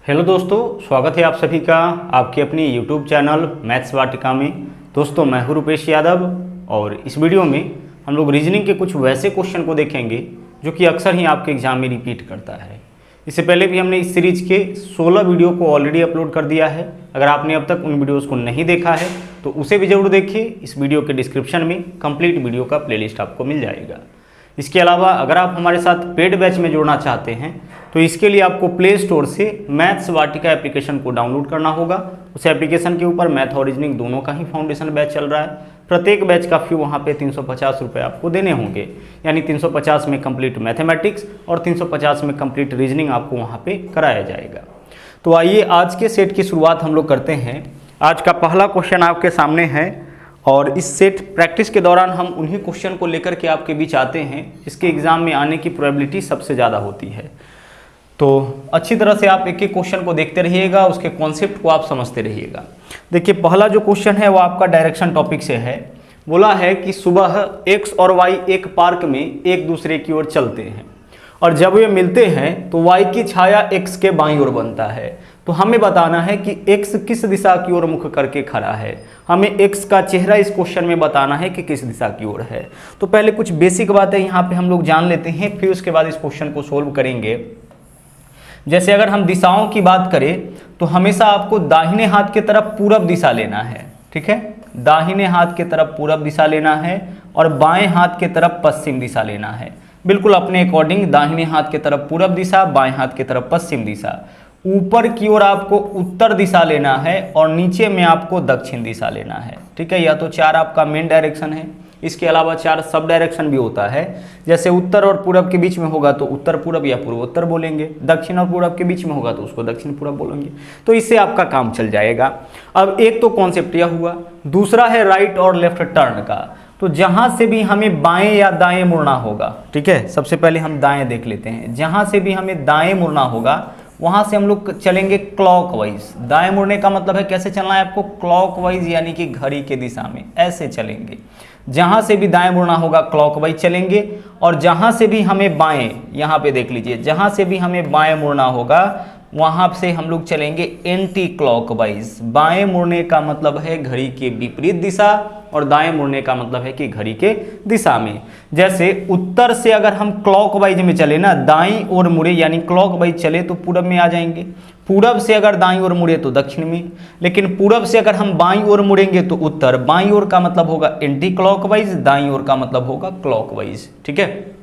Hello दोस्तों, स्वागत है आप सभी का आपके अपनी यूट्यूब चैनल मैथ्स वाटिका में। दोस्तों मैं हूं रुपेश यादव और इस वीडियो में हम लोग रीजनिंग के कुछ वैसे क्वेश्चन को देखेंगे जो कि अक्सर ही आपके एग्जाम में रिपीट करता है। इससे पहले भी हमने इस सीरीज के 16 वीडियो को ऑलरेडी अपलोड कर दिया है। अगर आपने अब तक उन वीडियोज़ को नहीं देखा है तो उसे भी ज़रूर देखिए। इस वीडियो के डिस्क्रिप्शन में कंप्लीट वीडियो का प्लेलिस्ट आपको मिल जाएगा। इसके अलावा अगर आप हमारे साथ पेड बैच में जुड़ना चाहते हैं तो इसके लिए आपको प्ले स्टोर से मैथ्स वाटिका एप्लीकेशन को डाउनलोड करना होगा। उस एप्लीकेशन के ऊपर मैथ और रीजनिंग दोनों का ही फाउंडेशन बैच चल रहा है। प्रत्येक बैच का फ़ी वहाँ पे 350 रुपये आपको देने होंगे, यानी 350 में कंप्लीट मैथमेटिक्स और 350 में कंप्लीट रीजनिंग आपको वहाँ पे कराया जाएगा। तो आइए आज के सेट की शुरुआत हम लोग करते हैं। आज का पहला क्वेश्चन आपके सामने है और इस सेट प्रैक्टिस के दौरान हम उन्हीं क्वेश्चन को लेकर के आपके बीच आते हैं जिसके एग्ज़ाम में आने की प्रोबेबिलिटी सबसे ज़्यादा होती है। तो अच्छी तरह से आप एक एक क्वेश्चन को देखते रहिएगा, उसके कॉन्सेप्ट को आप समझते रहिएगा। देखिए पहला जो क्वेश्चन है वो आपका डायरेक्शन टॉपिक से है। बोला है कि सुबह एक्स और वाई एक पार्क में एक दूसरे की ओर चलते हैं और जब वे मिलते हैं तो वाई की छाया एक्स के बाईं ओर बनता है। तो हमें बताना है कि एक्स किस दिशा की ओर मुख करके खड़ा है। हमें एक्स का चेहरा इस क्वेश्चन में बताना है कि किस दिशा की ओर है। तो पहले कुछ बेसिक बातें यहाँ पे हम लोग जान लेते हैं, फिर उसके बाद इस क्वेश्चन को सोल्व करेंगे। जैसे अगर हम दिशाओं की बात करें तो हमेशा आपको दाहिने हाथ की तरफ पूरब दिशा लेना है, ठीक है। दाहिने हाथ की तरफ पूरब दिशा लेना है और बाएं हाथ की तरफ पश्चिम दिशा लेना है। बिल्कुल अपने अकॉर्डिंग दाहिने हाथ की तरफ पूरब दिशा, बाएं हाथ की तरफ पश्चिम दिशा। ऊपर की ओर आपको उत्तर दिशा लेना है और नीचे में आपको दक्षिण दिशा लेना है, ठीक है। यह तो 4 आपका मेन डायरेक्शन है। इसके अलावा 4 सब डायरेक्शन भी होता है। जैसे उत्तर और पूरब के बीच में होगा तो उत्तर पूरब या पूर्वोत्तर बोलेंगे, दक्षिण और पूरब के बीच में होगा तो उसको दक्षिण पूरब बोलेंगे। तो इससे आपका काम चल जाएगा। अब एक तो कॉन्सेप्ट यह हुआ, दूसरा है राइट और लेफ्ट टर्न का। तो जहां से भी हमें बाएं या दाएं मुड़ना होगा, ठीक है। सबसे पहले हम दाएं देख लेते हैं। जहां से भी हमें दाएं मुड़ना होगा वहां से हम लोग चलेंगे क्लॉकवाइज। दाएं मुड़ने का मतलब है कैसे चलना है आपको, क्लॉकवाइज, यानी कि घड़ी के दिशा में ऐसे चलेंगे। जहां से भी दाएं मुड़ना होगा क्लॉकवाइज चलेंगे और जहां से भी हमें बाएं, यहाँ पे देख लीजिए, जहां से भी हमें बाएं मुड़ना होगा वहां से हम लोग चलेंगे एंटी क्लॉकवाइज। बाएं मुड़ने का मतलब है घड़ी के विपरीत दिशा और दाएं मुड़ने का मतलब है कि घड़ी के दिशा में। जैसे उत्तर से अगर हम क्लॉकवाइज में चले ना, दाईं ओर मुड़े यानी क्लॉकवाइज चले तो पूरब में आ जाएंगे। पूरब से अगर दाईं ओर मुड़े तो दक्षिण में। लेकिन पूरब से अगर हम बाईं ओर मुड़ेंगे तो उत्तर। बाईं ओर का मतलब होगा एंटी क्लॉकवाइज, दाईं ओर का मतलब होगा क्लॉकवाइज, ठीक है।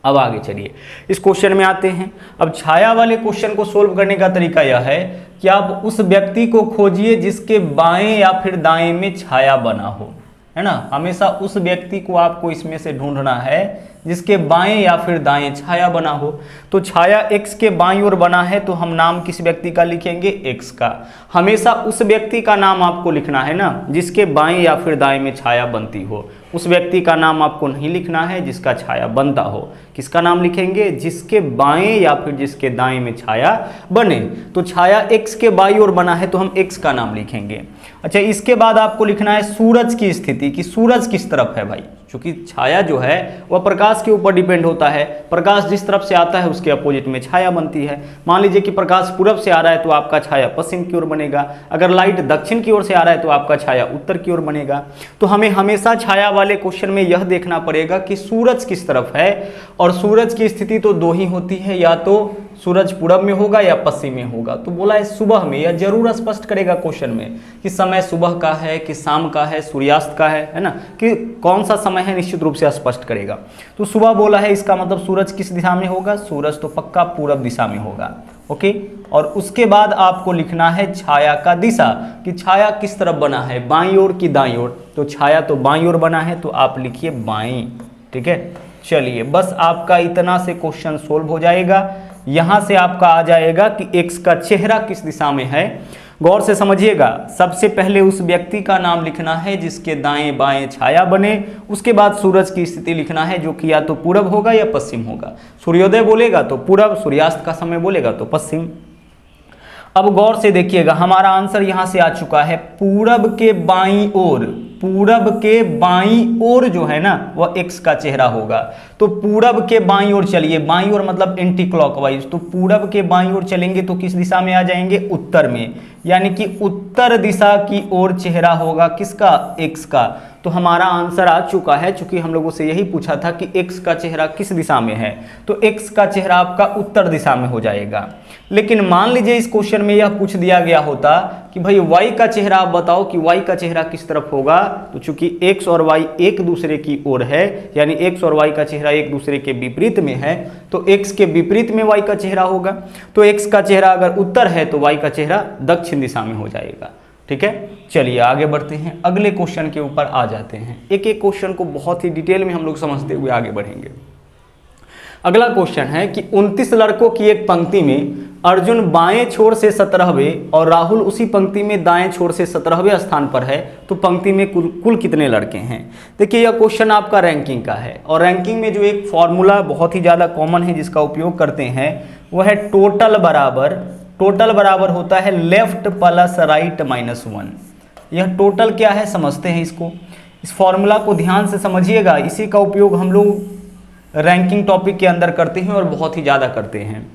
अब आगे चलिए इस क्वेश्चन में आते हैं। अब छाया वाले क्वेश्चन को सोल्व करने का तरीका यह है कि आप उस व्यक्ति को खोजिए जिसके बाएं या फिर दाएं में छाया बना हो, है ना। हमेशा उस व्यक्ति को आपको इसमें से ढूंढना है जिसके बाएं या फिर दाएं छाया बना हो। तो छाया एक्स के बाईं ओर बना है तो हम नाम किस व्यक्ति का लिखेंगे, एक्स का। हमेशा उस व्यक्ति का नाम आपको लिखना है ना जिसके बाएं या फिर दाएं में छाया बनती हो। उस व्यक्ति का नाम आपको नहीं लिखना है जिसका छाया बनता हो। किसका नाम लिखेंगे, जिसके बाएं या फिर जिसके दाएं में छाया बने। तो छाया एक्स के बाईं ओर बना है तो हम एक्स का नाम लिखेंगे। अच्छा, इसके बाद आपको लिखना है सूरज की स्थिति, कि सूरज किस तरफ है भाई। क्योंकि छाया जो है वह प्रकाश के ऊपर डिपेंड होता है। प्रकाश जिस तरफ से आता है उसके अपोजिट में छाया बनती है। मान लीजिए कि प्रकाश पूरब से आ रहा है तो आपका छाया पश्चिम की ओर बनेगा। अगर लाइट दक्षिण की ओर से आ रहा है तो आपका छाया उत्तर की ओर बनेगा। तो हमें हमेशा छाया वाले क्वेश्चन में यह देखना पड़ेगा कि सूरज किस तरफ है। और सूरज की स्थिति तो 2 ही होती है, या तो सूरज पूरब में होगा या पश्चिम में होगा। तो बोला है सुबह में, यह जरूर स्पष्ट करेगा क्वेश्चन में कि समय सुबह का है कि शाम का है, सूर्यास्त का है ना, कि कौन सा समय है, निश्चित रूप से स्पष्ट करेगा। तो सुबह बोला है, इसका मतलब सूरज किस दिशा में होगा, सूरज तो पक्का पूरब दिशा में होगा, ओके। और उसके बाद आपको लिखना है छाया का दिशा, कि छाया किस तरफ बना है, बाईं ओर की दाईं ओर। तो छाया तो बाईं ओर बना है तो आप लिखिए बाईं, ठीक है। चलिए बस आपका इतना से क्वेश्चन सोल्व हो जाएगा। यहां से आपका आ जाएगा कि एक्स का चेहरा किस दिशा में है। गौर से समझिएगा, सबसे पहले उस व्यक्ति का नाम लिखना है जिसके दाएं बाएं छाया बने। उसके बाद सूरज की स्थिति लिखना है जो कि या तो पूरब होगा या पश्चिम होगा। सूर्योदय बोलेगा तो पूरब, सूर्यास्त का समय बोलेगा तो पश्चिम। अब गौर से देखिएगा, हमारा आंसर यहां से आ चुका है पूरब के बाईं ओर। पूरब के बाईं ओर जो है ना वह x का चेहरा होगा। तो पूरब के बाईं ओर चलिए, बाईं ओर मतलब एंटी क्लॉकवाइज, तो पूरब के बाईं ओर चलेंगे तो किस दिशा में आ जाएंगे, उत्तर में, यानी कि उत्तर दिशा की ओर चेहरा होगा किसका, x का। तो हमारा आंसर आ चुका है, चूंकि हम लोगों से यही पूछा था कि x का चेहरा किस दिशा में है, तो x का चेहरा आपका उत्तर दिशा में हो जाएगा। लेकिन मान लीजिए इस क्वेश्चन में यह पूछ दिया गया होता कि भाई y का चेहरा आप बताओ कि y का चेहरा किस तरफ होगा, तो चूंकि x और y एक दूसरे की ओर है, यानी x और y का चेहरा एक दूसरे के विपरीत में है, तो x के विपरीत में y का चेहरा होगा। तो x का चेहरा अगर उत्तर है तो y का चेहरा दक्षिण दिशा में हो जाएगा। ठीक है, चलिए आगे बढ़ते हैं, अगले क्वेश्चन के ऊपर आ जाते हैं। एक एक क्वेश्चन को बहुत ही डिटेल में हम लोग समझते हुए आगे बढ़ेंगे। अगला क्वेश्चन है कि 29 लड़कों की एक पंक्ति में अर्जुन बाएं छोर से 17वें और राहुल उसी पंक्ति में दाएं छोर से 17वें स्थान पर है, तो पंक्ति में कुल कितने लड़के हैं। देखिए यह क्वेश्चन आपका रैंकिंग का है, और रैंकिंग में जो एक फॉर्मूला बहुत ही ज़्यादा कॉमन है जिसका उपयोग करते हैं वह है टोटल बराबर होता है लेफ्ट प्लस राइट माइनस 1। यह टोटल क्या है समझते हैं इसको, इस फॉर्मूला को ध्यान से समझिएगा, इसी का उपयोग हम लोग रैंकिंग टॉपिक के अंदर करते हैं और बहुत ही ज़्यादा करते हैं।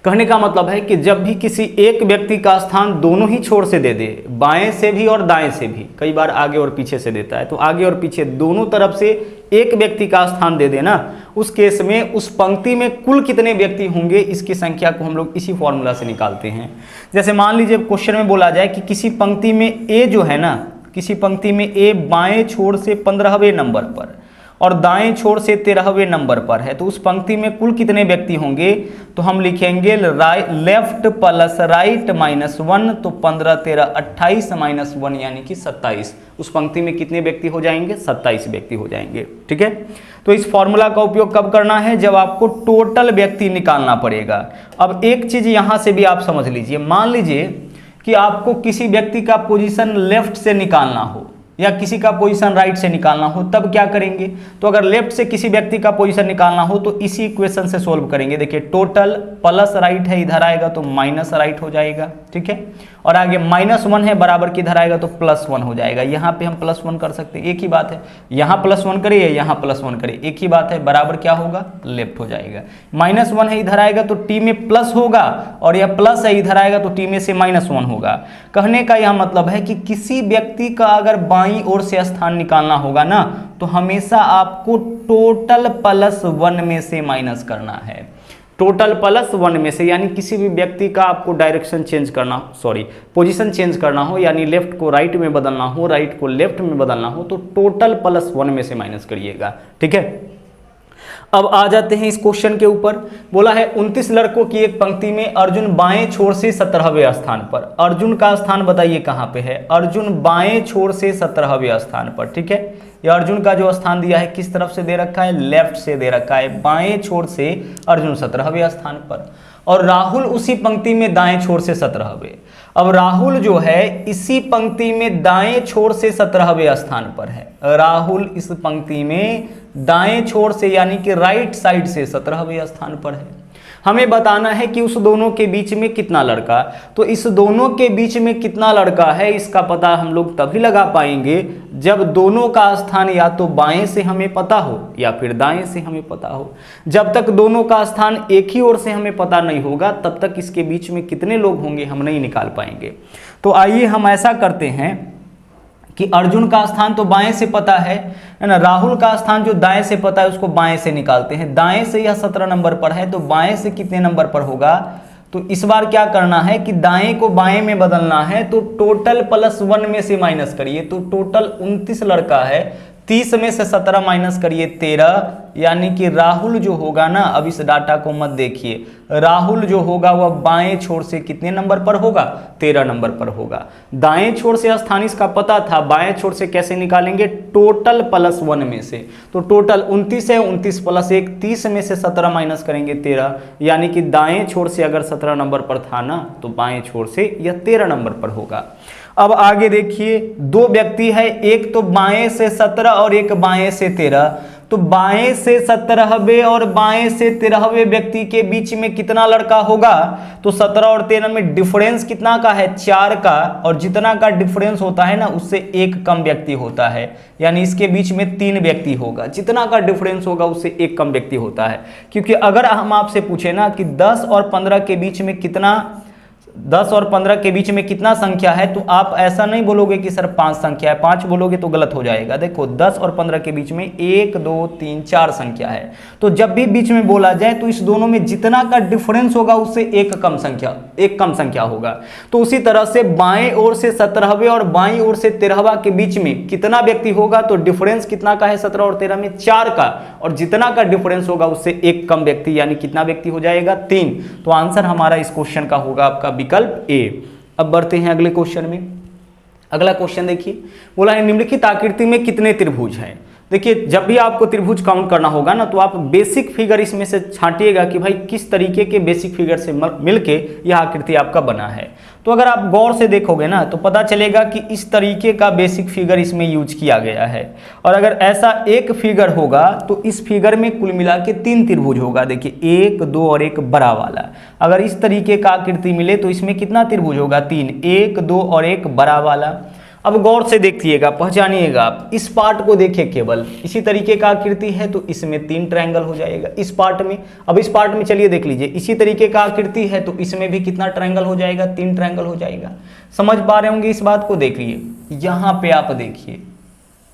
कहने का मतलब है कि जब भी किसी एक व्यक्ति का स्थान दोनों ही छोर से दे दे, बाएं से भी और दाएं से भी, कई बार आगे और पीछे से देता है, तो आगे और पीछे दोनों तरफ से एक व्यक्ति का स्थान दे देना, उस केस में उस पंक्ति में कुल कितने व्यक्ति होंगे इसकी संख्या को हम लोग इसी फॉर्मूला से निकालते हैं। जैसे मान लीजिए क्वेश्चन में बोला जाए कि किसी पंक्ति में ए जो है ना, किसी पंक्ति में ए बाएं छोर से 15वें नंबर पर और दाएं छोर से 13वें नंबर पर है, तो उस पंक्ति में कुल कितने व्यक्ति होंगे, तो हम लिखेंगे लेफ्ट प्लस राइट माइनस 1, तो 15 13 28 माइनस 1 यानी कि 27। उस पंक्ति में कितने व्यक्ति हो जाएंगे, 27 व्यक्ति हो जाएंगे। ठीक है, तो इस फॉर्मूला का उपयोग कब करना है, जब आपको टोटल व्यक्ति निकालना पड़ेगा। अब एक चीज यहां से भी आप समझ लीजिए, मान लीजिए कि आपको किसी व्यक्ति का पोजीशन लेफ्ट से निकालना हो या किसी का पोजीशन राइट से निकालना हो, तब क्या करेंगे, तो अगर लेफ्ट से किसी व्यक्ति का पोजीशन निकालना हो तो इसी इक्वेशन से सोल्व करेंगे। देखिए टोटल प्लस राइट है, इधर आएगा तो माइनस राइट हो जाएगा। ठीक है, और आगे माइनस 1 है, बराबर की इधर आएगा तो प्लस 1 हो जाएगा। यहाँ पे हम प्लस 1 कर सकते हैं, एक ही बात है, यहाँ प्लस 1 करिए, यहाँ प्लस 1 करिए, एक ही बात है, बराबर क्या होगा, लेफ्ट हो जाएगा। माइनस 1 है, इधर आएगा तो टी में प्लस होगा, और यह प्लस है, इधर आएगा तो टी में से माइनस 1 होगा। कहने का यह मतलब है कि किसी व्यक्ति का अगर बाईं ओर से स्थान निकालना होगा ना, तो हमेशा आपको टोटल प्लस 1 में से माइनस करना है, टोटल प्लस 1 में से, यानी किसी भी व्यक्ति का आपको डायरेक्शन चेंज करना, पोजीशन चेंज करना हो, यानी लेफ्ट को राइट में बदलना हो, राइट को लेफ्ट में बदलना हो, तो टोटल प्लस 1 में से माइनस करिएगा। ठीक है, अब आ जाते हैं इस क्वेश्चन के ऊपर। बोला है 29 लड़कों की एक पंक्ति में अर्जुन बाएं छोर से 17वें स्थान पर। अर्जुन का स्थान बताइए कहां पे है, अर्जुन बाएं छोर से 17वें स्थान पर। ठीक है, ये अर्जुन का जो स्थान दिया है किस तरफ से दे रखा है, लेफ्ट से दे रखा है, बाएं छोर से अर्जुन 17वें स्थान पर, और राहुल उसी पंक्ति में दाएं छोर से 17वें। अब राहुल जो है इसी पंक्ति में दाएं छोर से 17वें स्थान पर है, राहुल इस पंक्ति में दाएं छोर से यानी कि राइट साइड से 17वें स्थान पर है। हमें बताना है कि उस दोनों के बीच में कितना लड़का, तो इस दोनों के बीच में कितना लड़का है इसका पता हम लोग तभी लगा पाएंगे जब दोनों का स्थान या तो बाएं से हमें पता हो या फिर दाएं से हमें पता हो। जब तक दोनों का स्थान एक ही ओर से हमें पता नहीं होगा तब तक इसके बीच में कितने लोग होंगे हम नहीं निकाल पाएंगे। तो आइए हम ऐसा करते हैं कि अर्जुन का स्थान तो बाएं से पता है ना, राहुल का स्थान जो दाएं से पता है उसको बाएं से निकालते हैं। दाएं से यह 17 नंबर पर है, तो बाएं से कितने नंबर पर होगा, तो इस बार क्या करना है कि दाएं को बाएं में बदलना है, तो टोटल प्लस 1 में से माइनस करिए, तो टोटल 29 लड़का है, 30 में से 17 माइनस करिए 13, यानी कि राहुल जो होगा ना, अब इस डाटा को मत देखिए, राहुल जो होगा वह बाएं छोर से कितने नंबर पर होगा, 13 नंबर पर होगा। दाएं छोर से स्थान इसका पता था, बाएं छोर से कैसे निकालेंगे, टोटल प्लस 1 में से, तो टोटल 29 है, 29 प्लस 1, 30 में से 17 माइनस करेंगे 13, यानी कि दाएं छोर से अगर 17 नंबर पर था ना, तो बाएं छोर से यह 13 नंबर पर होगा। अब आगे देखिए, दो व्यक्ति है, एक तो बाएं से 17 और एक बाएं से 13, तो बाएं से 17वें और बाएं से 13वें व्यक्ति के बीच में कितना लड़का होगा, तो 17 और 13 में डिफरेंस कितना का है, 4 का, और जितना का डिफरेंस होता है ना उससे एक कम व्यक्ति होता है, यानी इसके बीच में 3 व्यक्ति होगा, जितना का डिफरेंस होगा उससे एक कम व्यक्ति होता है। क्योंकि अगर हम आपसे पूछे ना कि 10 और 15 के बीच में कितना, 10 और 15 के बीच में कितना संख्या है, तो आप ऐसा नहीं बोलोगे कि सर 5 संख्या है, 5 बोलोगे तो गलत हो जाएगा। देखो 10 और 15 के बीच में 1 2 3 4 संख्या है, तो जब भी बीच में बोला जाए तो इस दोनों में जितना का डिफरेंस होगा उससे एक कम संख्या होगा। तो उसी तरह से बाएं ओर से 17वें और बाईं ओर से 13वां के बीच में कितना व्यक्ति होगा, तो डिफरेंस कितना का है 17 और 13 में, 4 का, और जितना का डिफरेंस होगा उससे एक कम व्यक्ति, यानी कितना व्यक्ति हो जाएगा, 3। तो आंसर हमारा इस क्वेश्चन का होगा आपका विकल्प ए। अब बढ़ते हैं अगले क्वेश्चन में। अगला क्वेश्चन देखिए, बोला है निम्नलिखित आकृति में कितने त्रिभुज हैं। देखिए जब भी आपको त्रिभुज काउंट करना होगा ना, तो आप बेसिक फिगर इसमें से छांटिएगा कि भाई किस तरीके के बेसिक फिगर से मिलके यह आकृति आपका बना है। तो अगर आप गौर से देखोगे ना तो पता चलेगा कि इस तरीके का बेसिक फिगर इसमें यूज किया गया है, और अगर ऐसा एक फिगर होगा तो इस फिगर में कुल मिला के 3 त्रिभुज होगा। देखिए 1 2 और एक बड़ा वाला, अगर इस तरीके का आकृति मिले तो इसमें कितना त्रिभुज होगा, 3, 1 2 और एक बड़ा वाला। अब गौर से देखिएगा, पहचानिएगा आप, इस पार्ट को देखिए, केवल इसी तरीके का आकृति है तो इसमें 3 ट्रायंगल हो जाएगा इस पार्ट में। अब इस पार्ट में चलिए देख लीजिए, इसी तरीके का आकृति है तो इसमें भी कितना ट्रायंगल हो जाएगा, 3 ट्रायंगल हो जाएगा। समझ पा रहे होंगे इस बात को। देखिए यहाँ पे आप देखिए,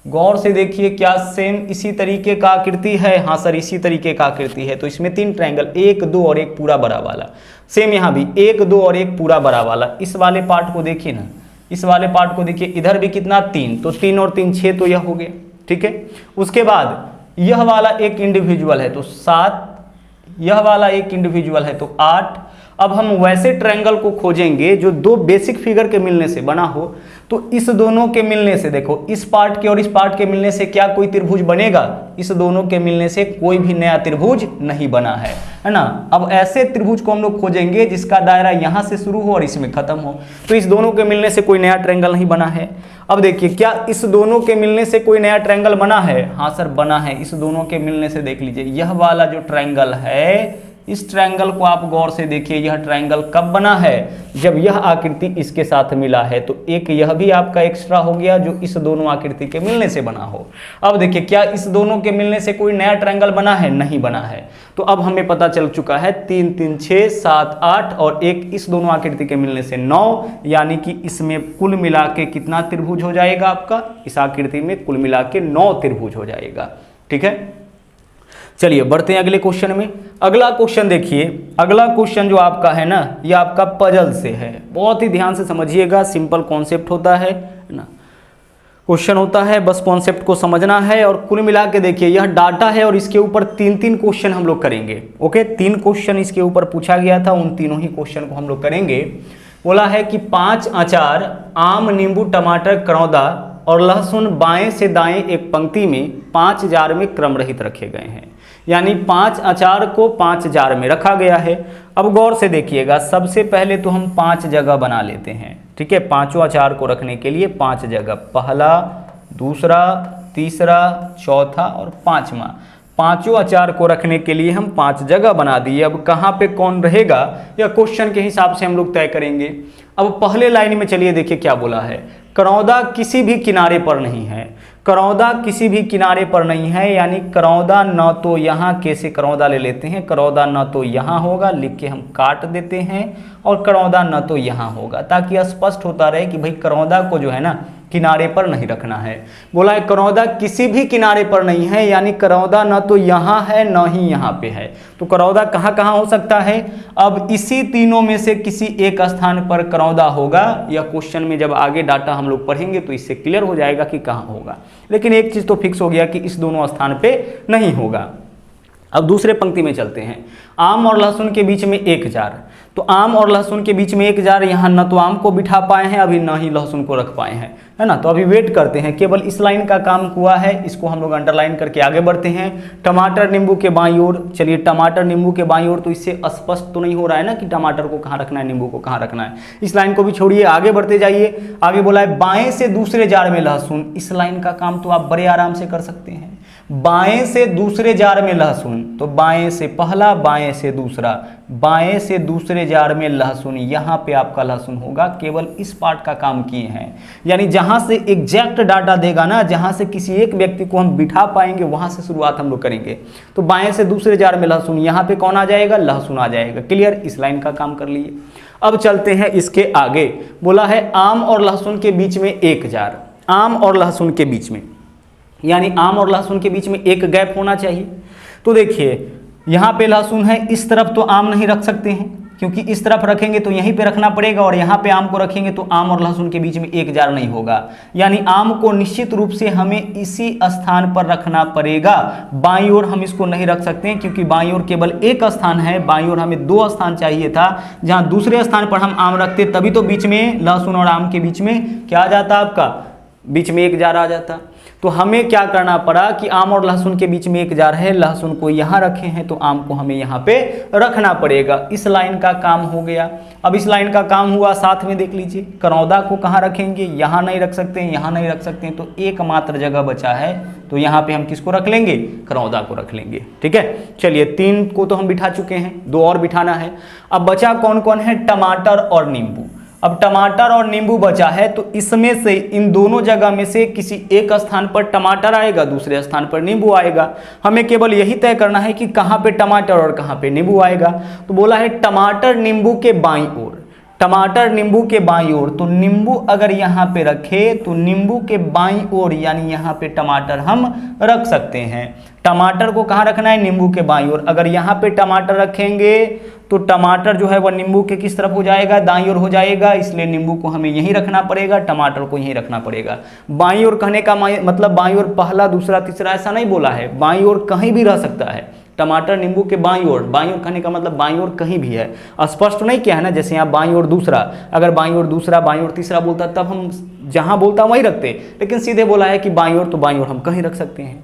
गौर से देखिए, क्या सेम इसी तरीके का आकृति है, हाँ सर इसी तरीके का आकृति है, तो इसमें 3 ट्रायंगल, 1 2 और एक पूरा बड़ा वाला। सेम यहाँ भी 1 2 और एक पूरा बड़ा वाला। इस वाले पार्ट को देखिए ना, इस वाले पार्ट को देखिए, इधर भी कितना 3, तो 3 और 3 6, तो यह हो गया, ठीक है। उसके बाद यह वाला एक इंडिविजुअल है तो 7, यह वाला एक इंडिविजुअल है तो 8। अब हम वैसे ट्रायंगल को खोजेंगे जो 2 बेसिक फिगर के मिलने से बना हो, तो इस दोनों के मिलने से, देखो इस पार्ट के और इस पार्ट के मिलने से क्या कोई त्रिभुज बनेगा, इस दोनों के मिलने से कोई भी नया त्रिभुज नहीं बना है ना। अब ऐसे त्रिभुज को हम लोग खोजेंगे जिसका दायरा यहां से शुरू हो और इसमें खत्म हो, तो इस दोनों के मिलने से कोई नया ट्रायंगल नहीं बना है। अब देखिए क्या इस दोनों के मिलने से कोई नया ट्रायंगल बना है, हाँ सर बना है। इस दोनों के मिलने से देख लीजिए, यह वाला जो ट्रायंगल है, इस ट्रायंगल को आप गौर से देखिए, यह ट्रायंगल कब बना है, जब यह आकृति इसके साथ मिला है। तो एक यह भी आपका एक्स्ट्रा हो गया जो इस दोनों आकृति के मिलने से बना हो। अब देखिए क्या इस दोनों के मिलने से कोई नया ट्रायंगल बना है, नहीं बना है। तो अब हमें पता चल चुका है 3 3 6 7 8 और एक इस दोनों आकृति के मिलने से 9, यानी कि इसमें कुल मिला के कितना त्रिभुज हो जाएगा आपका, इस आकृति में कुल मिला के 9 त्रिभुज हो जाएगा, ठीक है। चलिए बढ़ते हैं अगले क्वेश्चन में। अगला क्वेश्चन देखिए, अगला क्वेश्चन जो आपका है ना, ये आपका पजल से है। बहुत ही ध्यान से समझिएगा, सिंपल कॉन्सेप्ट होता है ना, क्वेश्चन होता है, बस कॉन्सेप्ट को समझना है। और कुल मिला के देखिए यह डाटा है और इसके ऊपर 3 क्वेश्चन हम लोग करेंगे। ओके, 3 क्वेश्चन इसके ऊपर पूछा गया था, उन तीनों ही क्वेश्चन को हम लोग करेंगे। बोला है कि 5 अचार आम, नींबू, टमाटर, करौंदा और लहसुन बाएं से दाएं एक पंक्ति में 5 जार में क्रम रहित रखे गए हैं। यानी 5 अचार को 5 जार में रखा गया है। अब गौर से देखिएगा, सबसे पहले तो हम 5 जगह बना लेते हैं, ठीक है। 5 अचार को रखने के लिए 5 जगह, पहला, दूसरा, तीसरा, चौथा और 5वां। 5 अचार को रखने के लिए हम 5 जगह बना दिए। अब कहाँ पे कौन रहेगा या क्वेश्चन के हिसाब से हम लोग तय करेंगे। अब पहले लाइन में चलिए देखिए क्या बोला है, करौंदा किसी भी किनारे पर नहीं है। करौंदा किसी भी किनारे पर नहीं है, यानी करौंदा न तो यहाँ, कैसे करौंदा ले लेते हैं, करौंदा न तो यहाँ होगा, लिख के हम काट देते हैं, और करौंदा न तो यहाँ होगा, ताकि स्पष्ट होता रहे कि भाई करौंदा को जो है ना किनारे पर नहीं रखना है। बोला है करौंदा किसी भी किनारे पर नहीं है, यानी करौंदा न तो यहाँ है न ही यहाँ पे है। तो करौंदा कहाँ कहाँ हो सकता है, अब इसी तीनों में से किसी एक स्थान पर करौंदा होगा। या क्वेश्चन में जब आगे डाटा हम लोग पढ़ेंगे तो इससे क्लियर हो जाएगा कि कहाँ होगा, लेकिन एक चीज़ तो फिक्स हो गया कि इस दोनों स्थान पे नहीं होगा। अब दूसरे पंक्ति में चलते हैं, आम और लहसुन के बीच में 1 जार। तो आम और लहसुन के बीच में 1 जार, यहाँ न तो आम को बिठा पाए हैं अभी, न ही लहसुन को रख पाए हैं, है ना। तो अभी वेट करते हैं, केवल इस लाइन का काम हुआ है, इसको हम लोग अंडरलाइन करके आगे बढ़ते हैं। टमाटर नींबू के बाईं ओर, चलिए टमाटर नींबू के बाईं ओर, तो इससे स्पष्ट तो नहीं हो रहा है ना कि टमाटर को कहाँ रखना है, नींबू को कहाँ रखना है। इस लाइन को भी छोड़िए, आगे बढ़ते जाइए। आगे बोला है बाएं से दूसरे जार में लहसुन। इस लाइन का काम तो आप बड़े आराम से कर सकते हैं। बाएं से दूसरे जार में लहसुन, तो बाएं से पहला, बाएं से दूसरा, बाएं से दूसरे जार में लहसुन, यहाँ पे आपका लहसुन होगा। केवल इस पार्ट का काम किए हैं, यानी जहाँ से एग्जैक्ट डाटा देगा ना, जहाँ से किसी एक व्यक्ति को हम बिठा पाएंगे, वहाँ से शुरुआत हम लोग करेंगे। तो बाएं से दूसरे जार में लहसुन, यहाँ पे कौन आ जाएगा? लहसुन आ जाएगा। क्लियर? इस लाइन का काम कर लिए। अब चलते हैं इसके आगे। बोला है आम और लहसुन के बीच में एक जार, आम और लहसुन के बीच में, यानी आम और लहसुन के बीच में एक गैप होना चाहिए। तो देखिए यहाँ पे लहसुन है, इस तरफ तो आम नहीं रख सकते हैं, क्योंकि इस तरफ रखेंगे तो यहीं पे रखना पड़ेगा, और यहाँ पे आम को रखेंगे तो आम और लहसुन के बीच में एक जार नहीं होगा। यानी आम को निश्चित रूप से हमें इसी स्थान पर रखना पड़ेगा। बाईं ओर हम इसको नहीं रख सकते हैं, क्योंकि बाईं ओर केवल एक स्थान है, बाईं ओर हमें 2 स्थान चाहिए था। जहाँ दूसरे स्थान पर हम आम रखते तभी तो बीच में लहसुन और आम के बीच में क्या आ जाता? आपका बीच में एक जार आ जाता। तो हमें क्या करना पड़ा कि आम और लहसुन के बीच में एक जार है, लहसुन को यहाँ रखे हैं तो आम को हमें यहाँ पे रखना पड़ेगा। इस लाइन का काम हो गया। अब इस लाइन का काम हुआ, साथ में देख लीजिए करौदा को कहाँ रखेंगे? यहाँ नहीं रख सकते हैं, यहाँ नहीं रख सकते हैं, तो एकमात्र जगह बचा है, तो यहाँ पे हम किसको रख लेंगे? करौदा को रख लेंगे। ठीक है, चलिए 3 को तो हम बिठा चुके हैं, 2 और बिठाना है। अब बचा कौन कौन है? टमाटर और नींबू। अब टमाटर और नींबू बचा है, तो इसमें से इन दोनों जगह में से किसी एक स्थान पर टमाटर आएगा, दूसरे स्थान पर नींबू आएगा। हमें केवल यही तय करना है कि कहाँ पे टमाटर और कहाँ पे नींबू आएगा। तो बोला है टमाटर नींबू के बाईं ओर, टमाटर नींबू के बाईं ओर, तो नींबू अगर यहाँ पे रखे तो नींबू के बाईं ओर, यानी यहाँ पे टमाटर हम रख सकते हैं। टमाटर को कहाँ रखना है? नींबू के बाईं ओर। अगर यहाँ पे टमाटर रखेंगे तो टमाटर जो है वह नींबू के किस तरफ हो जाएगा? दाईं ओर हो जाएगा, इसलिए नींबू को हमें यहीं रखना पड़ेगा, टमाटर को यहीं रखना पड़ेगा। बाईं ओर कहने का मतलब बाईं ओर पहला, दूसरा, तीसरा ऐसा नहीं बोला है, बाईं ओर कहीं भी रह सकता है। टमाटर नींबू के बाईं ओर, बाईं ओर कहने का मतलब बाईं ओर कहीं भी है। स्पष्ट नहीं किया है ना, जैसे यहाँ बाईं ओर दूसरा, अगर बाईं ओर दूसरा, बाईं ओर तीसरा बोलता तब हम जहाँ बोलता वहीं रखते, लेकिन सीधे बोला है कि बाईं ओर, तो बाईं ओर हम कहीं रख सकते हैं।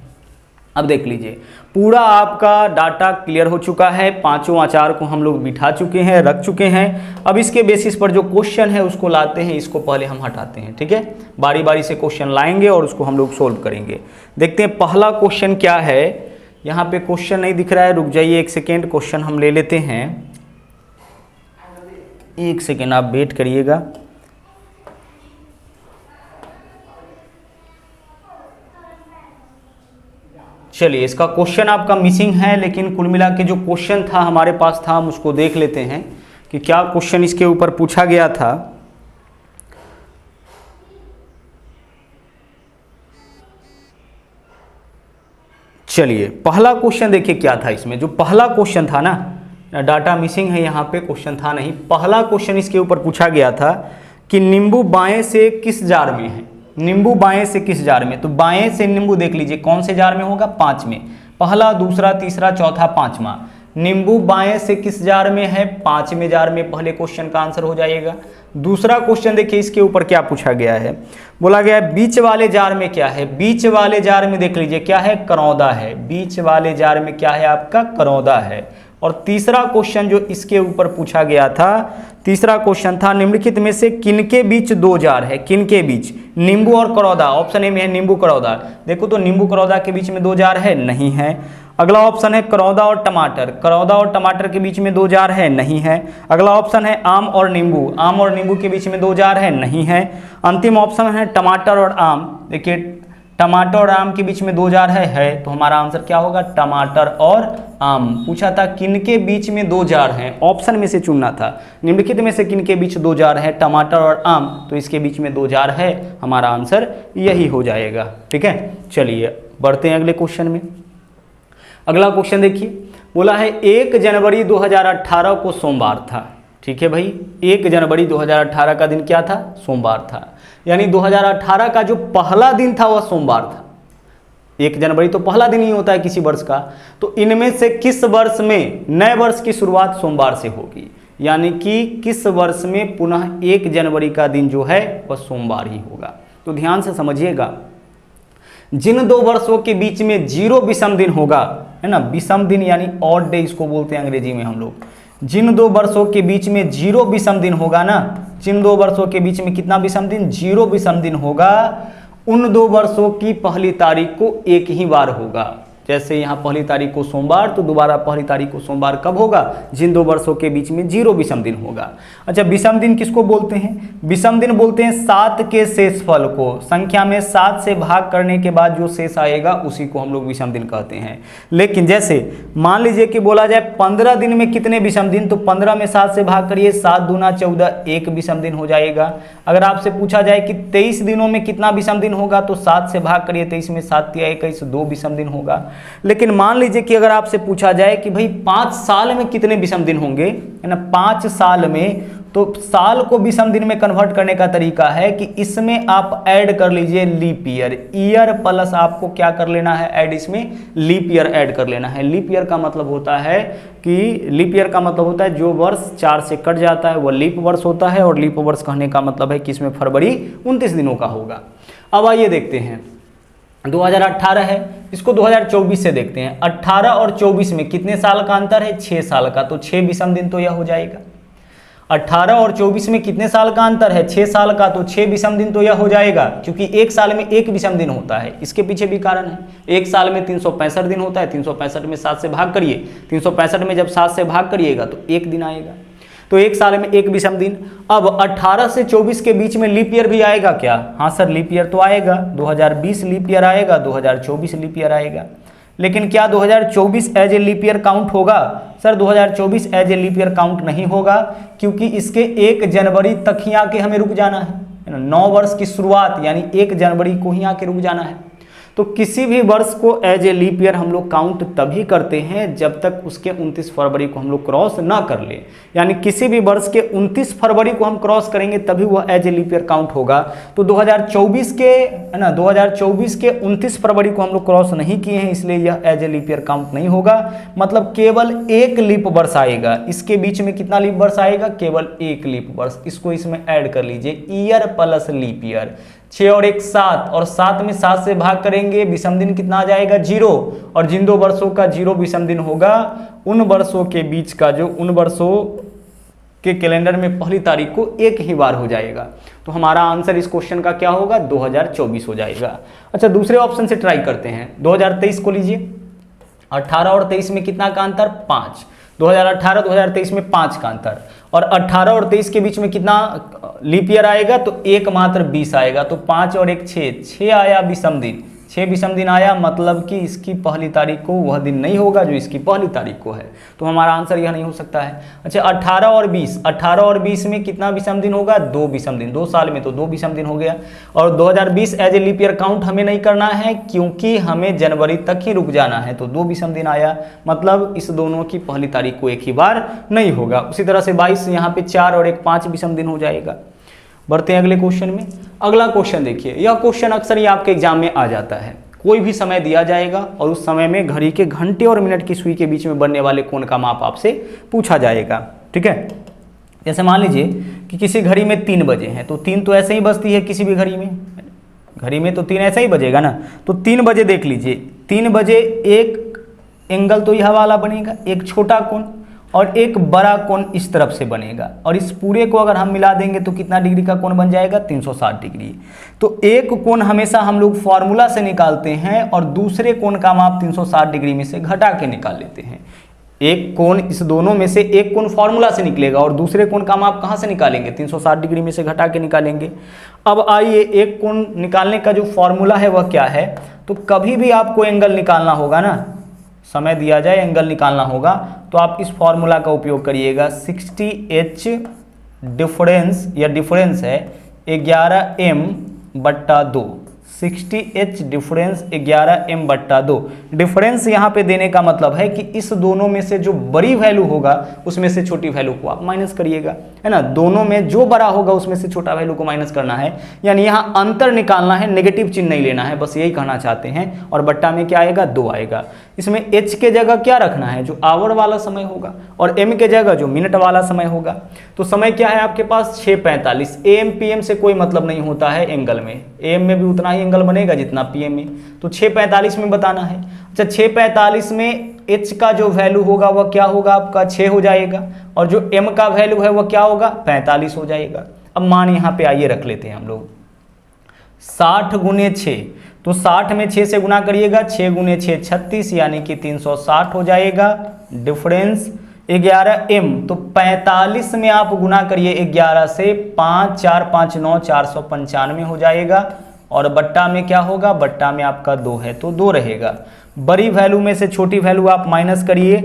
अब देख लीजिए पूरा आपका डाटा क्लियर हो चुका है, 5 आचार को हम लोग बिठा चुके हैं, रख चुके हैं। अब इसके बेसिस पर जो क्वेश्चन है उसको लाते हैं, इसको पहले हम हटाते हैं। ठीक है, बारी बारी से क्वेश्चन लाएंगे और उसको हम लोग सोल्व करेंगे। देखते हैं पहला क्वेश्चन क्या है। यहाँ पे क्वेश्चन नहीं दिख रहा है, रुक जाइए 1 सेकेंड, क्वेश्चन हम ले लेते हैं। 1 सेकेंड आप वेट करिएगा। चलिए इसका क्वेश्चन आपका मिसिंग है, लेकिन कुल मिला के जो क्वेश्चन था हमारे पास था, हम उसको देख लेते हैं कि क्या क्वेश्चन इसके ऊपर पूछा गया था। चलिए पहला क्वेश्चन देखिए क्या था इसमें। जो पहला क्वेश्चन था ना, डाटा मिसिंग है यहाँ पे, क्वेश्चन था नहीं। पहला क्वेश्चन इसके ऊपर पूछा गया था कि नींबू बाएं से किस जार में है? नींबू बाएं से किस जार में? तो बाएं से नींबू देख लीजिए कौन से जार में होगा? 5 में। पहला, दूसरा, तीसरा, चौथा, 5वां। नींबू बाएं से किस जार में है? 5वें जार में। पहले क्वेश्चन का आंसर हो जाएगा। दूसरा क्वेश्चन देखिए इसके ऊपर क्या पूछा गया है। बोला गया है बीच वाले जार में क्या है? बीच वाले जार में देख लीजिए क्या है? करौदा है। बीच वाले जार में क्या है? आपका करौदा है। और तीसरा क्वेश्चन जो इसके ऊपर पूछा गया था, तीसरा क्वेश्चन था निम्नलिखित में से किनके बीच 2 जार है? किनके बीच? नींबू और करौदा। ऑप्शन ए में है नींबू करौदा। देखो तो नींबू करौदा के बीच में 2 जार है? नहीं है। अगला ऑप्शन है करौदा और टमाटर। करौदा और टमाटर के बीच में 2 जार है? नहीं है। अगला ऑप्शन है आम और नींबू। आम और नींबू के बीच में 2 जार है? नहीं है। अंतिम ऑप्शन है टमाटर और आम। देखिए टमाटर और आम के बीच में 2 जार है, तो हमारा आंसर क्या होगा? टमाटर और आम। पूछा था किनके बीच में 2 जार हैं, ऑप्शन में से चुनना था। निम्नलिखित में से किनके बीच 2 जार है? टमाटर और आम, तो इसके बीच में 2 जार है। हमारा आंसर यही हो जाएगा। ठीक है, चलिए बढ़ते हैं अगले क्वेश्चन में। अगला क्वेश्चन देखिए, बोला है 1 जनवरी 2018 को सोमवार था। ठीक है भाई, 1 जनवरी 2018 का दिन क्या था? सोमवार था। यानी 2018 का जो पहला दिन था वह सोमवार था। 1 जनवरी तो पहला दिन ही होता है किसी वर्ष का। तो इनमें से किस वर्ष में नए वर्ष की शुरुआत सोमवार से होगी? यानी कि किस वर्ष में पुनः 1 जनवरी का दिन जो है वह सोमवार ही होगा। तो ध्यान से समझिएगा, जिन 2 वर्षों के बीच में 0 विषम दिन होगा, है ना, विषम दिन यानी ऑड डे इसको बोलते हैं अंग्रेजी में हम लोग। जिन 2 वर्षों के बीच में 0 विषम दिन होगा ना, जिन 2 वर्षों के बीच में कितना विषम दिन? 0 विषम दिन होगा, उन 2 वर्षों की पहली तारीख को एक ही बार होगा। जैसे यहाँ पहली तारीख को सोमवार, तो दोबारा पहली तारीख को सोमवार कब होगा? जिन 2 वर्षों के बीच में 0 विषम दिन होगा। अच्छा, विषम दिन किसको बोलते हैं? विषम दिन बोलते हैं 7 के शेषफल को, संख्या में 7 से भाग करने के बाद जो शेष आएगा उसी को हम लोग विषम दिन कहते हैं। लेकिन जैसे मान लीजिए कि बोला जाए 15 दिन में कितने विषम दिन, तो 15 में 7 से भाग करिए, 7 दूना 14, 1 विषम दिन हो जाएगा। अगर आपसे पूछा जाए कि 23 दिनों में कितना विषम दिन होगा, तो 7 से भाग करिए, 23 में 7 या 21, 2 विषम दिन होगा। लेकिन मान लीजिए कि अगर आपसे पूछा जाए कि भाई 5 साल में कितने विषम दिन होंगे, है ना, 5 साल में, तो साल को विषम दिन में कन्वर्ट करने का तरीका है कि इसमें आप ऐड कर लीजिए लीप ईयर, ईयर प्लस आपको क्या कर लेना है, ऐड, इसमें लीप ईयर ऐड कर लेना है। लीप ईयर का मतलब होता है कि लीप ईयर का मतलब होता है जो वर्ष 4 से कट जाता है वह लीप वर्ष होता है, और लीप वर्ष कहने का मतलब है कि इसमें फरवरी 29 दिनों का होगा। अब आइए देखते हैं, 2018 है, इसको 2024 से देखते हैं। 18 और 24 में कितने साल का अंतर है? 6 साल का, तो 6 विषम दिन तो यह हो जाएगा। 18 और 24 में कितने साल का अंतर है? 6 साल का, तो 6 विषम दिन तो यह हो जाएगा, क्योंकि एक साल में 1 विषम दिन होता है। इसके पीछे भी कारण है, एक साल में 365 दिन होता है, 365 में 7 से भाग करिए, 365 में जब 7 से भाग करिएगा तो 1 दिन आएगा, तो एक साल में 1 विषम दिन। अब 18 से 24 के बीच में लीप ईयर भी आएगा क्या? हाँ सर, लीप ईयर तो आएगा, 2020 लीप ईयर आएगा, 2024 लीप ईयर आएगा। लेकिन क्या 2024 as a leap year count होगा? Sir 2024 as a leap year count नहीं होगा, क्योंकि इसके 1 जनवरी तक ही आके हमें रुक जाना है। 9 वर्ष की शुरुआत यानी 1 जनवरी को ही आके रुक जाना है। तो किसी भी वर्ष को एज ए लीप ईयर हम लोग काउंट तभी करते हैं जब तक उसके 29 फरवरी को हम लोग क्रॉस ना कर ले, यानी किसी भी वर्ष के 29 फरवरी को हम क्रॉस करेंगे तभी वह as a leap year count होगा। तो 2024 के, है ना, 2024 के 29 फरवरी को हम लोग क्रॉस नहीं किए हैं, इसलिए यह as a leap year count नहीं होगा। मतलब केवल 1 लीप वर्ष आएगा, इसके बीच में कितना लीप वर्ष आएगा? केवल 1 लीप वर्ष। इसको इसमें ऐड कर लीजिए, ईयर प्लस लीप ईयर। 6 और 1 7, और 7 में 7 से भाग करेंगे, विषम दिन कितना आ जाएगा? 0। और जिन 2 वर्षों का 0 विषम दिन होगा, उन वर्षों के बीच का जो, उन वर्षों के कैलेंडर में पहली तारीख को एक ही बार हो जाएगा। तो हमारा आंसर इस क्वेश्चन का क्या होगा? 2024 हो जाएगा। अच्छा, दूसरे ऑप्शन से ट्राई करते हैं। 2023 को लीजिए, 18 और 23 में कितना का अंतर? 5। 2018 2023 में 5 का अंतर, और 18 और 23 के बीच में कितना लीप ईयर आएगा? तो एक मात्र 20 आएगा, तो 5 और 1 6 आया विषम दिन, 6 विषम दिन आया। मतलब कि इसकी पहली तारीख को वह दिन नहीं होगा जो इसकी पहली तारीख को है, तो हमारा आंसर यह नहीं हो सकता है। अच्छा, 18 और 20 में कितना विषम दिन होगा? 2 विषम दिन, 2 साल में तो 2 विषम दिन हो गया। और 2020 as a leap year count हमें नहीं करना है, क्योंकि हमें जनवरी तक ही रुक जाना है, तो 2 विषम दिन आया। मतलब इस दोनों की पहली तारीख को एक ही बार नहीं होगा। उसी तरह से 22 यहाँ पे 4 और 1 5 विषम दिन हो जाएगा। बढ़ते हैं अगले क्वेश्चन में। अगला क्वेश्चन देखिए, यह क्वेश्चन अक्सर ही आपके एग्जाम में आ जाता है। कोई भी समय दिया जाएगा और उस समय में घड़ी के घंटे और मिनट की सुई के बीच में बनने वाले कोण का माप आपसे पूछा जाएगा। ठीक है, जैसे मान लीजिए कि किसी घड़ी में 3 बजे हैं, तो 3 तो ऐसे ही बजती है किसी भी घड़ी में तो 3 ऐसे ही बजेगा ना। तो 3 बजे देख लीजिए, 3 बजे एक एंगल तो यह वाला बनेगा, एक छोटा कोण, और एक बड़ा कोण इस तरफ से बनेगा, और इस पूरे को अगर हम मिला देंगे तो कितना डिग्री का कोण बन जाएगा? 360 डिग्री। तो एक कोण हमेशा हम लोग फॉर्मूला से निकालते हैं और दूसरे कोण का माप 360 डिग्री में से घटा के निकाल लेते हैं। एक कोण, इस दोनों में से एक कोण फॉर्मूला से निकलेगा और दूसरे कोण का माप कहाँ से निकालेंगे? 360 डिग्री में से घटा के निकालेंगे। अब आइए, एक कोण निकालने का जो फॉर्मूला है वह क्या है? तो कभी भी आपको एंगल निकालना होगा ना, समय दिया जाए एंगल निकालना होगा, तो आप इस फॉर्मूला का उपयोग करिएगा। 60H डिफरेंस, या डिफरेंस है 11m/2, 60H difference 11m/2। Difference यहाँ पे देने का मतलब है कि इस दोनों में से जो बड़ी वैल्यू होगा उसमें से छोटी वैल्यू को आप माइनस करिएगा, है ना। दोनों में जो बड़ा होगा उसमें से छोटा वैल्यू को माइनस करना है, यानी यहाँ अंतर निकालना है, नेगेटिव चिन्ह नहीं लेना है, बस यही कहना चाहते हैं। और बट्टा में क्या आएगा? 2 आएगा। इसमें h के जगह क्या रखना है? जो आवर वाला समय होगा, और m के जगह जो मिनट वाला समय होगा। तो समय क्या है आपके पास? 6:45। AM PM से कोई मतलब नहीं होता है एंगल में, AM में भी उतना ही एंगल बनेगा जितना PM में, तो 6:45 में बताना है। अच्छा, 6:45 में h का जो वैल्यू होगा वह क्या होगा? आपका 6 हो जाएगा, और जो m का वैल्यू है वह क्या होगा? 45 हो जाएगा। अब मान यहाँ पे आइए रख लेते हैं हम लोग, 60 गुने 6, तो 60 में 6 से गुना करिएगा, 6 गुने 6 36, यानी कि 360 हो जाएगा। डिफरेंस 11 m, तो 45 में आप गुना करिए 11 से, 5 4 5 9 495 हो जाएगा। और बट्टा में क्या होगा, बट्टा में आपका 2 है तो 2 रहेगा। बड़ी वैल्यू में से छोटी वैल्यू आप माइनस करिए,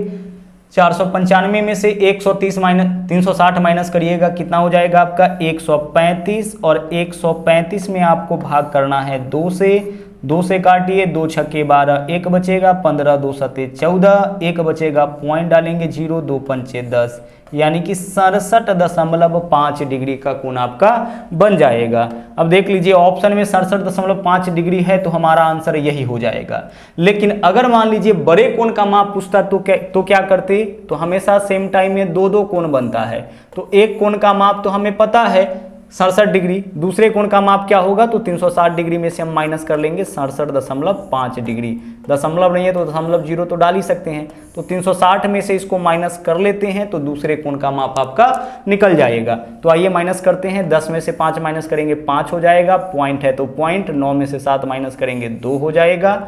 495 में से 360 माइनस करिएगा, कितना हो जाएगा आपका 135, और 135 में आपको भाग करना है 2 से, 2 से काटिए, 2 छक्के 12, 1 बचेगा, 15 2 सत्ते 14, 1 बचेगा, पॉइंट डालेंगे 0, 2 पंचे 10, यानी कि 67.5 डिग्री का कोण आपका बन जाएगा। अब देख लीजिए ऑप्शन में 67.5 डिग्री है तो हमारा आंसर यही हो जाएगा। लेकिन अगर मान लीजिए बड़े कोण का माप पूछता तो क्या करते, तो हमेशा सेम टाइम में 2 कोण बनता है। तो एक कोण का माप तो हमें पता है 67 डिग्री, दूसरे कोण का माप क्या होगा, तो 360 डिग्री में से हम माइनस कर लेंगे 67.5 डिग्री। दशमलव नहीं है तो दशमलव 0 तो डाल ही सकते हैं, तो 360 में से इसको माइनस कर लेते हैं तो दूसरे कोण का माप आपका निकल जाएगा। तो आइए माइनस करते हैं, 10 में से 5 माइनस करेंगे 5 हो जाएगा, पॉइंट है तो पॉइंट, 9 में से 7 माइनस करेंगे 2 हो जाएगा।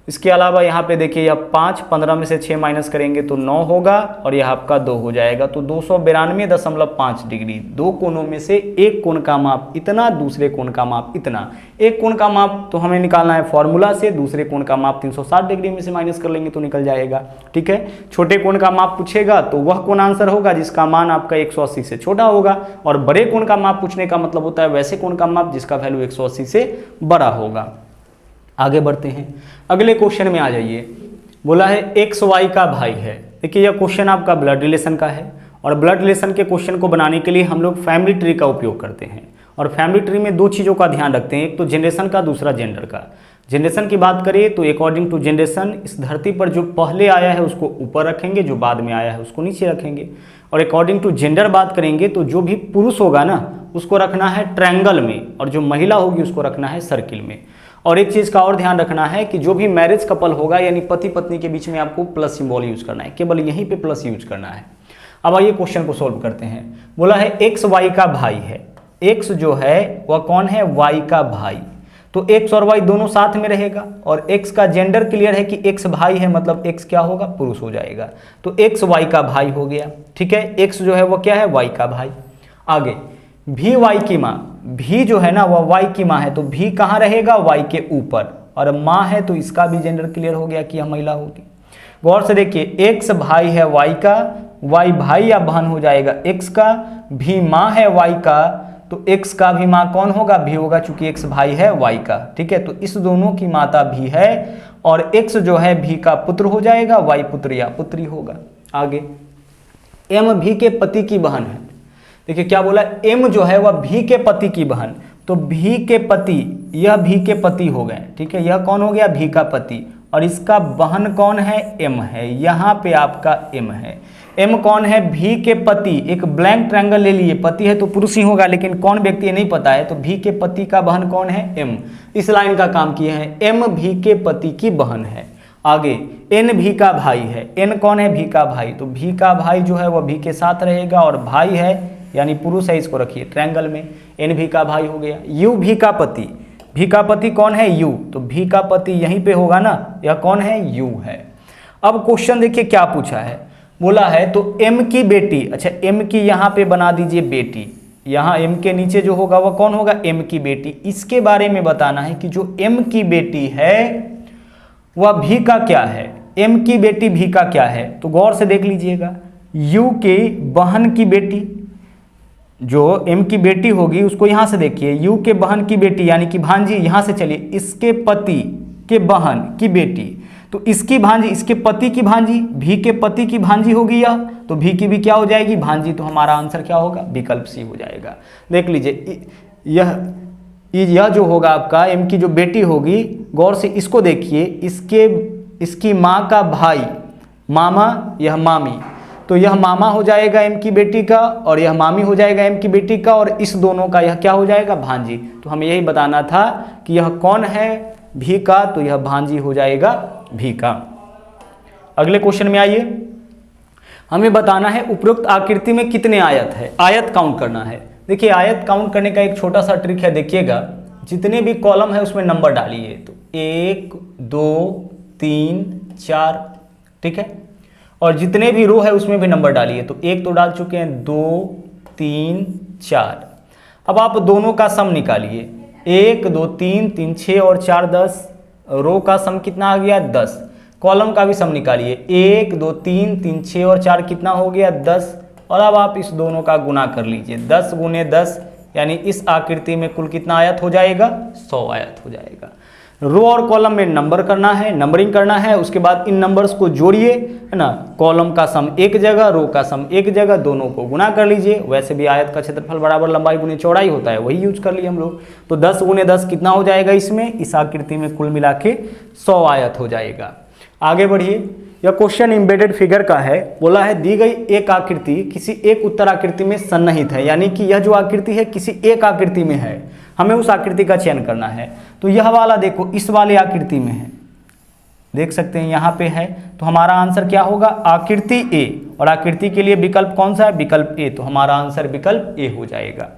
इसके अलावा यहाँ पे देखिए यह 5, 15 में से 6 माइनस करेंगे तो 9 होगा, और यह आपका 2 हो जाएगा। तो 292.5 डिग्री। 2 कोणों में से एक कोण का माप इतना, दूसरे कोण का माप इतना। एक कोण का माप तो हमें निकालना है फॉर्मूला से, दूसरे कोण का माप 360 डिग्री में से माइनस कर लेंगे तो निकल जाएगा। ठीक है, छोटे कोण का माप पूछेगा तो वह कोण आंसर होगा जिसका मान आपका 180 से छोटा होगा, और बड़े कोण का माप पूछने का मतलब होता है वैसे कोण का माप जिसका वैल्यू 180 से बड़ा होगा। आगे बढ़ते हैं, अगले क्वेश्चन में आ जाइए। बोला है एक्स वाई का भाई है। देखिए यह क्वेश्चन आपका ब्लड रिलेशन का है, और ब्लड रिलेशन के क्वेश्चन को बनाने के लिए हम लोग फैमिली ट्री का उपयोग करते हैं। और फैमिली ट्री में 2 चीज़ों का ध्यान रखते हैं, एक तो जनरेशन का, दूसरा जेंडर का। जनरेशन की बात करें तो अकॉर्डिंग टू जनरेशन इस धरती पर जो पहले आया है उसको ऊपर रखेंगे, जो बाद में आया है उसको नीचे रखेंगे। और अकॉर्डिंग टू जेंडर बात करेंगे तो जो भी पुरुष होगा ना उसको रखना है ट्रायंगल में, और जो महिला होगी उसको रखना है सर्किल में। और एक चीज़ का और ध्यान रखना है कि जो भी मैरिज कपल होगा यानी पति पत्नी के बीच में आपको प्लस सिंबल यूज करना है, केवल यहीं पे प्लस यूज करना है। अब आइए क्वेश्चन को सोल्व करते हैं। बोला है एक्स वाई का भाई है। एक्स जो है वह कौन है, वाई का भाई। तो एक्स और वाई दोनों साथ में रहेगा, और एक्स का जेंडर क्लियर है कि एक्स भाई है, मतलब एक्स क्या होगा, पुरुष हो जाएगा। तो एक्स वाई का भाई हो गया। ठीक है, एक्स जो है वह क्या है, वाई का भाई। आगे भी वाई की माँ, भी जो है ना वह वाई की माँ है, तो भी कहाँ रहेगा, वाई के ऊपर, और माँ है तो इसका भी जेंडर क्लियर हो गया कि यह महिला होगी। गौर से देखिए, एक्स भाई है वाई का, वाई भाई या बहन हो जाएगा एक्स का, भी माँ है वाई का, तो एक्स का भी माँ कौन होगा, भी होगा, चूंकि एक्स भाई है वाई का। ठीक है, तो इस दोनों की माता भी है, और एक्स जो है भी का पुत्र हो जाएगा, वाई पुत्र या पुत्री होगा। आगे एम भी के पति की बहन है। देखिए क्या बोला, एम जो है वह भी के पति की बहन, तो भी के पति, यह भी के पति हो गए। ठीक है, यह कौन हो गया, भी का पति, और इसका बहन कौन है, एम है। यहाँ पे आपका एम है। एम कौन है, भी के पति। एक ब्लैंक ट्रायंगल ले लिए, पति है तो पुरुष ही होगा, लेकिन कौन व्यक्ति है नहीं पता है, तो भी के पति का बहन कौन है, एम। इस लाइन का काम किए हैं, एम भी के पति की बहन है। आगे एन भी का भाई है। एन कौन है, भी का भाई, तो भी का भाई जो है वह भी के साथ रहेगा, और भाई है यानी पुरुष है, इसको रखिए ट्रायंगल में, एन भी का भाई हो गया। यू भी का पति, भी का पति कौन है, यू, तो भी का पति यहीं पे होगा ना, यह कौन है, यू है। अब क्वेश्चन देखिए क्या पूछा है, बोला है तो एम की बेटी, अच्छा एम की यहाँ पे बना दीजिए बेटी, यहाँ एम के नीचे जो होगा वह कौन होगा, एम की बेटी। इसके बारे में बताना है कि जो एम की बेटी है वह भी का क्या है, एम की बेटी भी का क्या है। तो गौर से देख लीजिएगा, यू की बहन की बेटी, जो एम की बेटी होगी उसको यहां से देखिए, यू के बहन की बेटी यानी कि भांजी, यहां से चलिए इसके पति के बहन की बेटी, तो इसकी भांजी, इसके पति की भांजी, भी के पति की भांजी होगी यह, तो भी की भी क्या हो जाएगी, भांजी। तो हमारा आंसर क्या होगा, विकल्प सी हो जाएगा। देख लीजिए यह जो होगा आपका एम की जो बेटी होगी, गौर से इसको देखिए, इसकी माँ का भाई मामा, यह मामी, तो यह मामा हो जाएगा एम की बेटी का, और यह मामी हो जाएगा एम की बेटी का, और इस दोनों का यह क्या हो जाएगा, भांजी। तो हमें यही बताना था कि यह कौन है, भी का, तो यह भांजी हो जाएगा भी का। अगले क्वेश्चन में आइए, हमें बताना है उपरोक्त आकृति में कितने आयत है, आयत काउंट करना है। देखिए आयत काउंट करने का एक छोटा सा ट्रिक है, देखिएगा जितने भी कॉलम है उसमें नंबर डालिए, तो 1 2 3 4, ठीक है। और जितने भी रो है उसमें भी नंबर डालिए, तो 1 तो डाल चुके हैं, 2 3 4। अब आप दोनों का सम निकालिए, 1 2 3 3 6 और 4 10, रो का सम कितना आ गया 10। कॉलम का भी सम निकालिए, 1 2 3 3 6 और 4 कितना हो गया 10। और अब आप इस दोनों का गुना कर लीजिए, 10 गुने 10, यानी इस आकृति में कुल कितना आयत हो जाएगा, 100 आयत हो जाएगा। रो और कॉलम में नंबर करना है, नंबरिंग करना है, उसके बाद इन नंबर्स को जोड़िए, है ना। कॉलम का सम एक जगह, रो का सम एक जगह, दोनों को गुना कर लीजिए। वैसे भी आयत का क्षेत्रफल बराबर लंबाई गुने चौड़ाई होता है, वही यूज कर लिए हम लोग। तो 10 गुने 10 कितना हो जाएगा, इसमें इस आकृति में कुल मिला के 100 आयत हो जाएगा। आगे बढ़िए, यह क्वेश्चन एम्बेडेड फिगर का है। बोला है दी गई एक आकृति किसी एक उत्तर आकृति में सन्निहित है, यानी कि यह जो आकृति है किसी एक आकृति में है, हमें उस आकृति का चयन करना है। तो यह वाला देखो इस वाले आकृति में है, देख सकते हैं यहाँ पे है। तो हमारा आंसर क्या होगा, आकृति ए। और आकृति के लिए विकल्प कौन सा है, विकल्प ए। तो हमारा आंसर विकल्प ए हो जाएगा।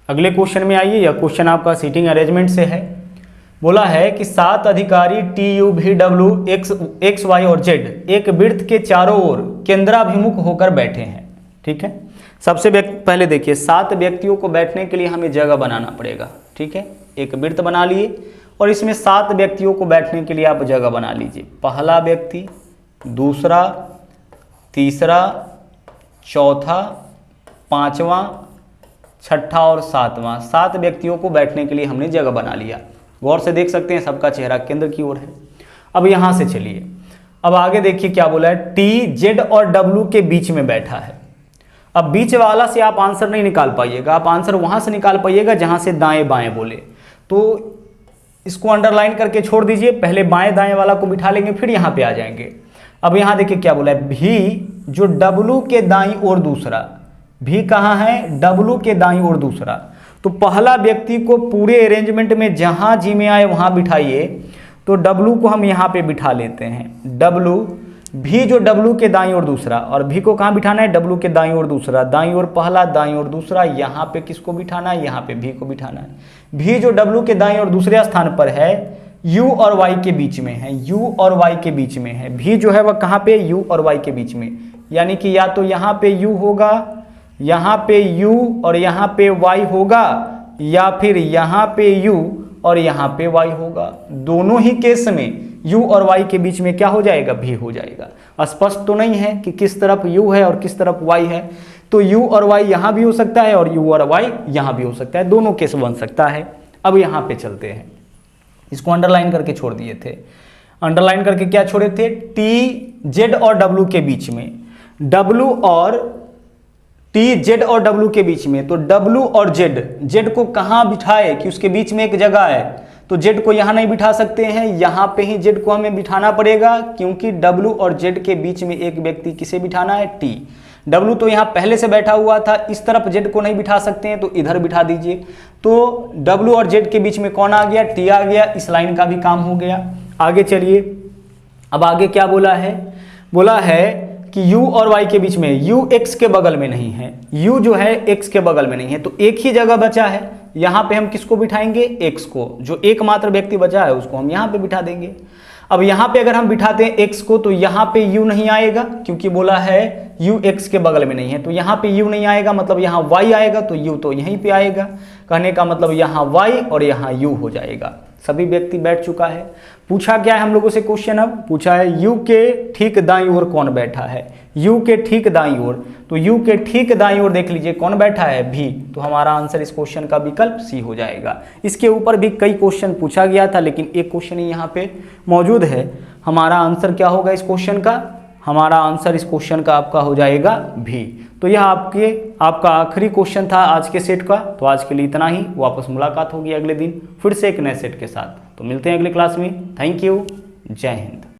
अगले क्वेश्चन में आइए, यह क्वेश्चन आपका सीटिंग अरेंजमेंट से है। बोला है कि 7 अधिकारी T U V W X Y और जेड एक वृत्त के चारों ओर केंद्राभिमुख होकर बैठे हैं, ठीक है। सबसे पहले देखिए, 7 व्यक्तियों को बैठने के लिए हमें जगह बनाना पड़ेगा, ठीक है। एक वृत्त बना लिए और इसमें 7 व्यक्तियों को बैठने के लिए आप जगह बना लीजिए। पहला व्यक्ति, दूसरा, तीसरा, चौथा, पांचवा, छठा और सातवां, 7 व्यक्तियों को बैठने के लिए हमने जगह बना लिया। गौर से देख सकते हैं सबका चेहरा केंद्र की ओर है। अब यहां से चलिए, अब आगे देखिए क्या बोला है, टी जेड और डब्ल्यू के बीच में बैठा है। अब बीच वाला से आप आंसर नहीं निकाल पाइएगा, आप आंसर वहां से निकाल पाइएगा जहां से दाएं बाएं बोले। तो इसको अंडरलाइन करके छोड़ दीजिए, पहले बाएं दाएं वाला को बिठा लेंगे, फिर यहां पे आ जाएंगे। अब यहां देखिए क्या बोला है, भी जो डब्ल्यू के दाईं ओर दूसरा, भी कहां है, डब्ल्यू के दाईं ओर दूसरा। तो पहला व्यक्ति को पूरे अरेंजमेंट में जहां जी में आए वहां बिठाइए। तो डब्ल्यू को हम यहां पे बिठा लेते हैं, डब्ल्यू, भी जो डब्ल्यू के दाईं ओर दूसरा, और भी को कहां बिठाना है, डब्ल्यू के दाईं ओर दूसरा, दाईं ओर पहला, दाईं ओर दूसरा। यहां पे किसको बिठाना है, यहां पे भी को बिठाना है। भी जो डब्ल्यू के दाईं ओर दूसरे स्थान पर है, u और y के बीच में है, u और y के बीच में है। भी जो है वह कहां पे, u और y के बीच में, यानी कि या तो यहां पे u होगा, यहाँ पे u और यहाँ पे y होगा, या फिर यहाँ पे u और यहाँ पे y होगा। दोनों ही केस में u और y के बीच में क्या हो जाएगा, भी हो जाएगा। स्पष्ट तो नहीं है कि किस तरफ u है और किस तरफ y है। तो u और y यहाँ भी हो सकता है और u और y यहाँ भी हो सकता है, दोनों केस बन सकता है। अब यहाँ पे चलते हैं, इसको अंडरलाइन करके छोड़ दिए थे। अंडरलाइन करके क्या छोड़े थे, टी जेड और डब्ल्यू के बीच में, डब्ल्यू और टी जेड और डब्ल्यू के बीच में। तो डब्ल्यू और जेड, जेड को कहाँ बिठाए कि उसके बीच में एक जगह है, तो जेड को यहाँ नहीं बिठा सकते हैं, यहाँ पे ही जेड को हमें बिठाना पड़ेगा, क्योंकि डब्ल्यू और जेड के बीच में एक व्यक्ति किसे बिठाना है, टी। डब्ल्यू तो यहाँ पहले से बैठा हुआ था, इस तरफ जेड को नहीं बिठा सकते हैं, तो इधर बिठा दीजिए। तो डब्ल्यू और जेड के बीच में कौन आ गया, टी आ गया। इस लाइन का भी काम हो गया। आगे चलिए, अब आगे क्या बोला है, बोला है कि u और y के बीच में, u x के बगल में नहीं है, u जो है x के बगल में नहीं है, तो एक ही जगह बचा है। यहाँ पे हम किसको बिठाएंगे, x को, जो एकमात्र व्यक्ति बचा है उसको हम यहाँ पे बिठा देंगे। अब यहाँ पे अगर हम बिठाते हैं x को, तो यहाँ पे u नहीं आएगा, क्योंकि बोला है u x के बगल में नहीं है, तो यहाँ पे u नहीं आएगा, मतलब यहाँ y आएगा, तो u तो यहीं पे आएगा। कहने का मतलब यहाँ y और यहाँ u हो जाएगा। सभी व्यक्ति बैठ चुका है। पूछा क्या है हम लोगों से क्वेश्चन, अब पूछा है u के ठीक दाईं ओर कौन बैठा है, u के ठीक दाईं ओर। तो u के ठीक दाईं ओर देख लीजिए कौन बैठा है, भी। तो हमारा आंसर इस क्वेश्चन का विकल्प सी हो जाएगा। इसके ऊपर भी कई क्वेश्चन पूछा गया था, लेकिन एक क्वेश्चन ही यहाँ पे मौजूद है। हमारा आंसर क्या होगा इस क्वेश्चन का, हमारा आंसर इस क्वेश्चन का आपका हो जाएगा भी। तो यह आपका आखिरी क्वेश्चन था आज के सेट का। तो आज के लिए इतना ही, वापस मुलाकात होगी अगले दिन फिर से एक नए सेट के साथ। तो मिलते हैं अगली क्लास में। थैंक यू, जय हिंद।